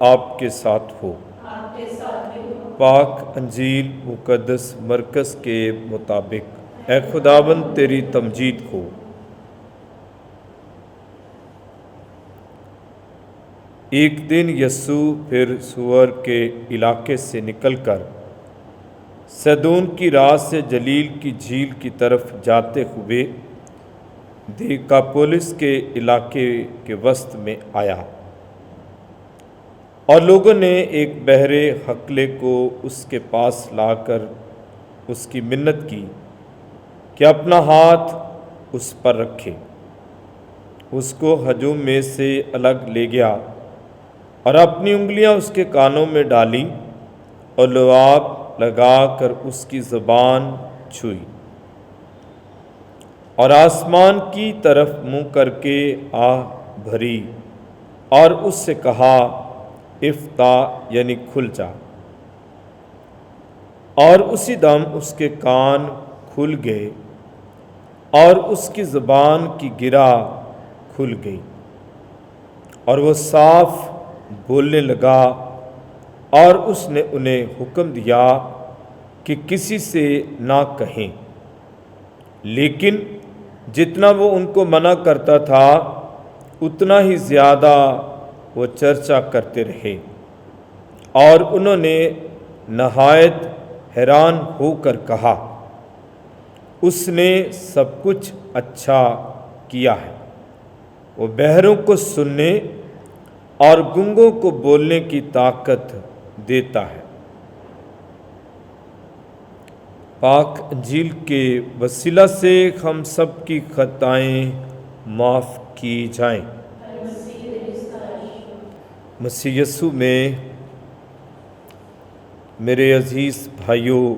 آپ کے ساتھ ہو۔ پاک انجیل مقدس مرکز کے مطابق اے خداوند تیری تمجید ہو۔ ایک دن یسوع پھر سور کے علاقے سے نکل کر سیدون کی راہ سے جلیل کی جھیل کی طرف جاتے ہوئے دیکاپولس کے علاقے کے وسط میں آیا، اور لوگوں نے ایک بہرے ہکلے کو اس کے پاس لا کر اس کی منت کی کہ اپنا ہاتھ اس پر رکھے۔ اس کو ہجوم میں سے الگ لے گیا اور اپنی انگلیاں اس کے کانوں میں ڈالیں اور لعاب لگا کر اس کی زبان چھوئی، اور آسمان کی طرف منہ کر کے آہ بھری اور اس سے کہا، افتح یعنی کھل جا۔ اور اسی دم اس کے کان کھل گئے اور اس کی زبان کی گرہ کھل گئی، اور وہ صاف بولنے لگا۔ اور اس نے انہیں حکم دیا کہ کسی سے نہ کہیں، لیکن جتنا وہ ان کو منع کرتا تھا اتنا ہی زیادہ وہ چرچا کرتے رہے، اور انہوں نے نہایت حیران ہو کر کہا، اس نے سب کچھ اچھا کیا ہے۔ وہ بہروں کو سننے اور گنگوں کو بولنے کی طاقت دیتا ہے۔ پاک انجیل کے وسیلہ سے ہم سب کی خطائیں معاف کی جائیں۔ مسیح یسوع میں میرے عزیز بھائیوں،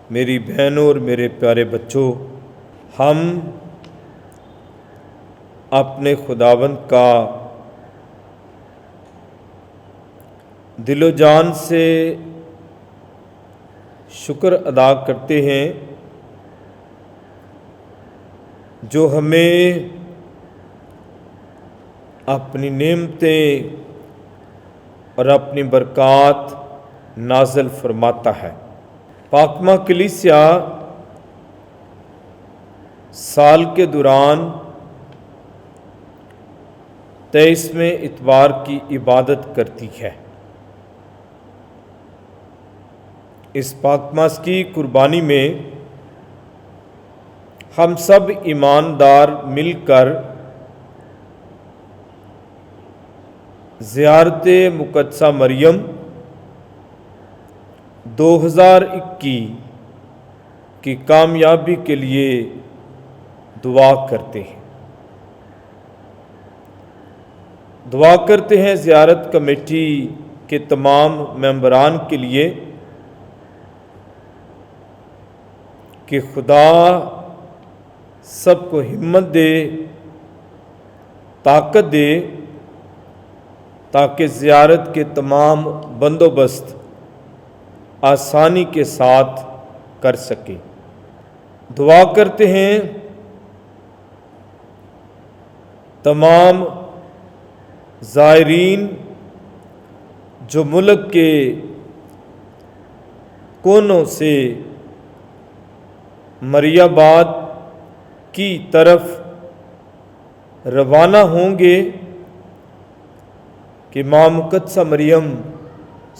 میری بہنوں اور میرے پیارے بچوں، ہم اپنے خداوند کا دل و جان سے شکر ادا کرتے ہیں جو ہمیں اپنی نعمتیں اور اپنی برکات نازل فرماتا ہے۔ پاکمہ کلیسیا سال کے دوران 23ویں اتوار کی عبادت کرتی ہے۔ اس پاک ماس کی قربانی میں ہم سب ایماندار مل کر زیارت مقدسہ مریم 2021 کی کامیابی کے لیے دعا کرتے ہیں۔ دعا کرتے ہیں زیارت کمیٹی کے تمام ممبران کے لیے کہ خدا سب کو ہمت دے، طاقت دے، تاکہ زیارت کے تمام بندوبست آسانی کے ساتھ کر سکے۔ دعا کرتے ہیں تمام زائرین جو ملک کے کونوں سے مریم آباد کی طرف روانہ ہوں گے کہ ماں مقدسہ مریم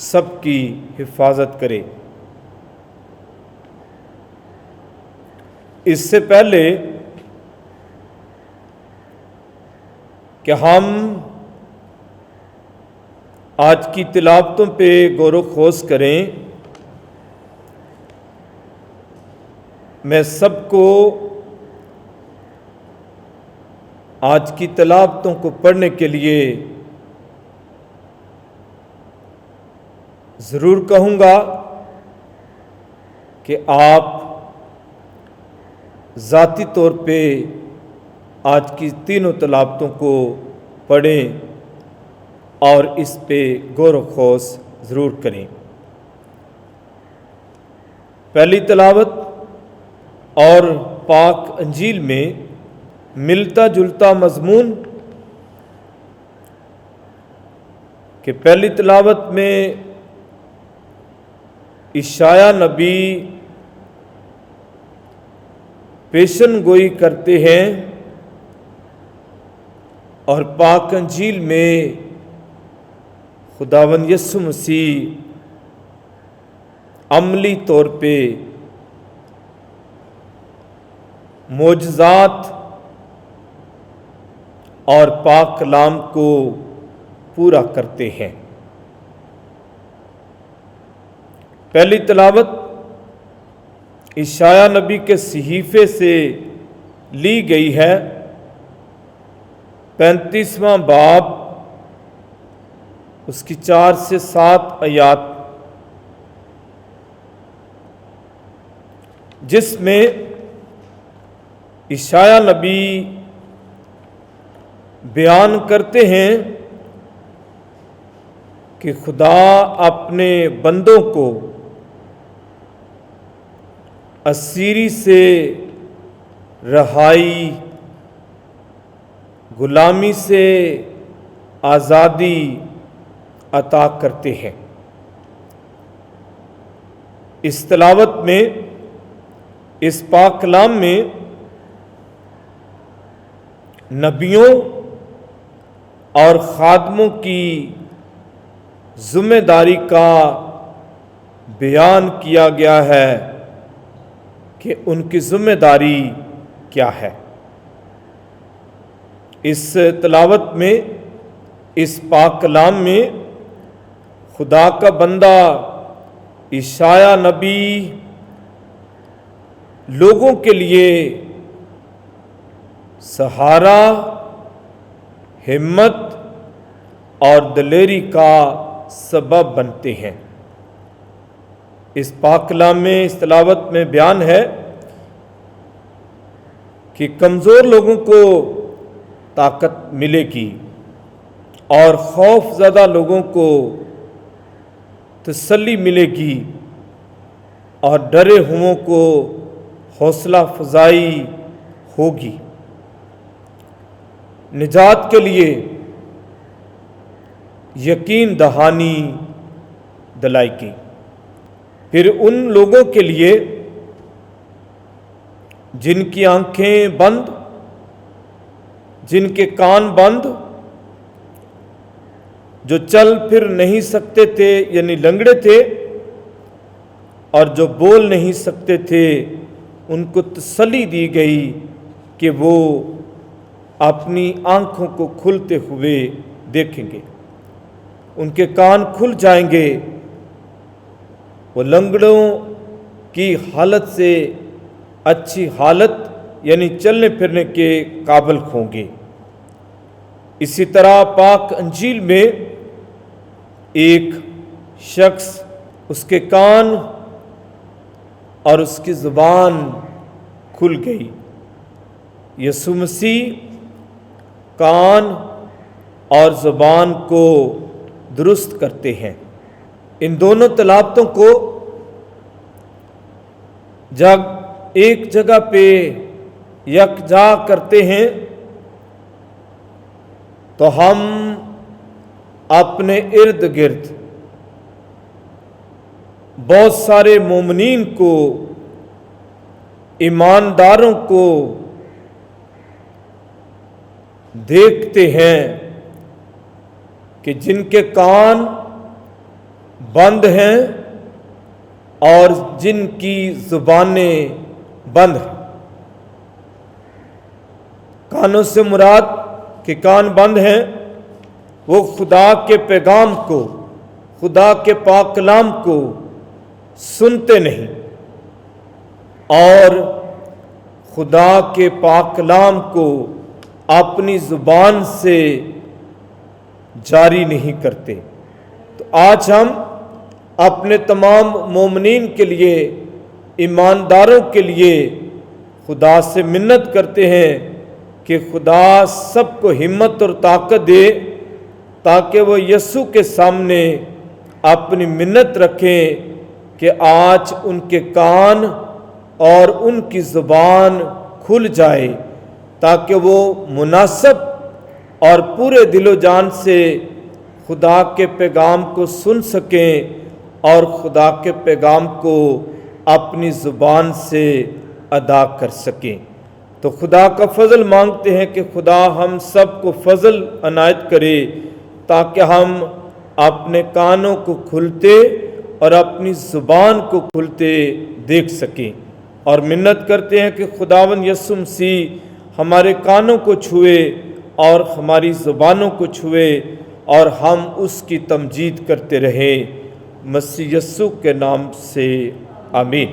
سب کی حفاظت کرے۔ اس سے پہلے کہ ہم آج کی تلاوتوں پہ غور و خوض کریں، میں سب کو آج کی تلاوتوں کو پڑھنے کے لیے ضرور کہوں گا کہ آپ ذاتی طور پہ آج کی تینوں تلاوتوں کو پڑھیں اور اس پہ غور و خوض ضرور کریں۔ پہلی تلاوت اور پاک انجیل میں ملتا جلتا مضمون کہ پہلی تلاوت میں اشعیاء نبی پیشن گوئی کرتے ہیں اور پاک انجیل میں خداوند یسوع مسیح عملی طور پہ معجزات اور پاک کلام کو پورا کرتے ہیں۔ پہلی تلاوت اشعیاء نبی کے صحیفے سے لی گئی ہے، 35واں باب اس کی 4 سے 7 آیات، جس میں اشعیاء نبی بیان کرتے ہیں کہ خدا اپنے بندوں کو اسیری سے رہائی، غلامی سے آزادی عطا کرتے ہیں۔ اس تلاوت میں، اس پاک کلام میں نبیوں اور خادموں کی ذمہ داری کا بیان کیا گیا ہے کہ ان کی ذمہ داری کیا ہے۔ اس تلاوت میں، اس پاک کلام میں خدا کا بندہ اشعیاء نبی لوگوں کے لیے سہارا، ہمت اور دلیری کا سبب بنتے ہیں۔ اس پاک کلام میں، اس تلاوت میں بیان ہے کہ کمزور لوگوں کو طاقت ملے گی اور خوف زدہ لوگوں کو تسلی ملے گی اور ڈرے ہوئوں کو حوصلہ افزائی ہوگی۔ نجات کے لیے یقین دہانی دلائی گئی۔ پھر ان لوگوں کے لیے جن کی آنکھیں بند، جن کے کان بند، جو چل پھر نہیں سکتے تھے یعنی لنگڑے تھے، اور جو بول نہیں سکتے تھے، ان کو تسلی دی گئی کہ وہ اپنی آنکھوں کو کھلتے ہوئے دیکھیں گے، ان کے کان کھل جائیں گے، وہ لنگڑوں کی حالت سے اچھی حالت یعنی چلنے پھرنے کے قابل ہوں گے۔ اسی طرح پاک انجیل میں ایک شخص، اس کے کان اور اس کی زبان کھل گئی۔ یسوع مسیح کان اور زبان کو درست کرتے ہیں۔ ان دونوں تلاوتوں کو جب ایک جگہ پہ یکجا کرتے ہیں تو ہم اپنے ارد گرد بہت سارے مومنین کو، ایمانداروں کو دیکھتے ہیں کہ جن کے کان بند ہیں اور جن کی زبانیں بند ہیں۔ کانوں سے مراد کہ کان بند ہیں، وہ خدا کے پیغام کو، خدا کے پاک کلام کو سنتے نہیں اور خدا کے پاک کلام کو اپنی زبان سے جاری نہیں کرتے۔ تو آج ہم اپنے تمام مومنین کے لیے، ایمانداروں کے لیے خدا سے منت کرتے ہیں کہ خدا سب کو ہمت اور طاقت دے تاکہ وہ یسوع کے سامنے اپنی منت رکھیں کہ آج ان کے کان اور ان کی زبان کھل جائے تاکہ وہ مناسب اور پورے دل و جان سے خدا کے پیغام کو سن سکیں اور خدا کے پیغام کو اپنی زبان سے ادا کر سکیں۔ تو خدا کا فضل مانگتے ہیں کہ خدا ہم سب کو فضل عنایت کرے تاکہ ہم اپنے کانوں کو کھلتے اور اپنی زبان کو کھلتے دیکھ سکیں، اور منت کرتے ہیں کہ خداوند یسوع مسیح ہمارے کانوں کو چھوئے اور ہماری زبانوں کو چھوئے اور ہم اس کی تمجید کرتے رہیں، مسیح یسوع کے نام سے آمین۔